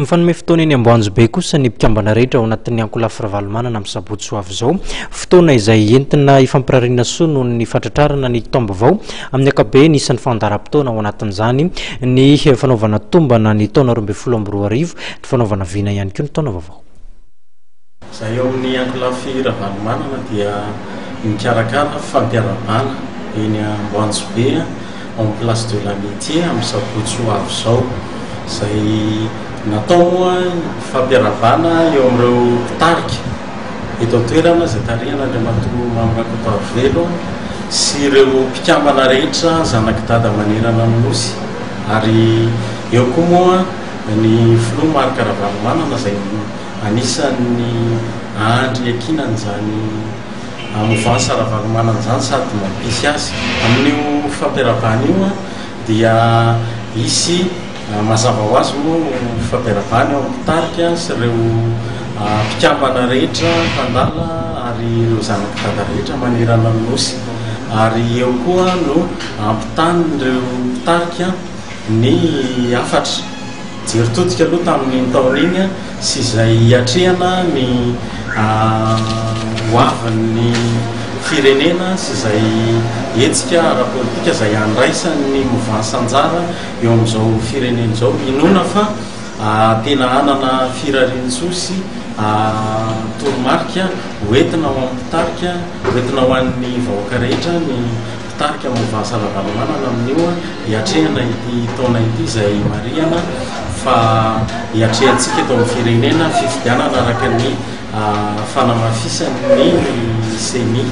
Mifanome fotoana eny Amboanjobe kosa ny mpikambana rehetra ao anatin'ny ankolafiravalmanana amin'ny sabotsy soavy izao. Fotoana izay entina hifampirariana soa noho ny fatratrarana ny taom-baovao amin'ny ankapobeny isan'ny fandaharam-potoana ao anatin'izany ny fanaovana tombana ny taona 2024, ny fanaovana vina ihany koa ny taona vaovao. Zay eo amin'ny ankolafiravalmanana dia mikarakara fampiarabana eny Amboanjobe en place de l'amitié amin'ny sabotsy soavy izao. Zay natao moa fampiarabana eo amin'ireo mpitarika eto an-toerana izay tarihan'Andriamanitra Mamirakotarovelo sy ireo mpikambana rehetra zanaky dada manerana ny nosy. Ary eo koa moa ny filoha Marc Ravalomanana izay anisan'ny andry akinan'izany movansa Ravalomanana izany sady mampisy azy. Amin'io fampiarabana io dia isy mazava ho azy moa fampiarabana ao amin'ny mpitarika sy ireo mpikambana rehetra mpandala ary ireo zanaky dada rehetra manerana ny nosy. Ary eo koa no ampitan'ireo mpitarika ny afatra jeritodika aloha tamin'ny taon'iny sy izay hiatrehana ny hoavin'ny firenena sy izay hetsika ara-politika izay andraisan'ny movansa anjara eo amin'izao firenena izao. Inona fa tena hanana firarian-tsosy toromarika hoentina ho amin'ny mpitarika, hoentina ho an'ny vahoaka rehetra ny mpitarika movansa Ravalomanana amin'io hiatrehana ity taona ity izay marihana fa hiatrehantsika eto amin'ny firenena fifidianana araka ny fanamafisan'ny CENI.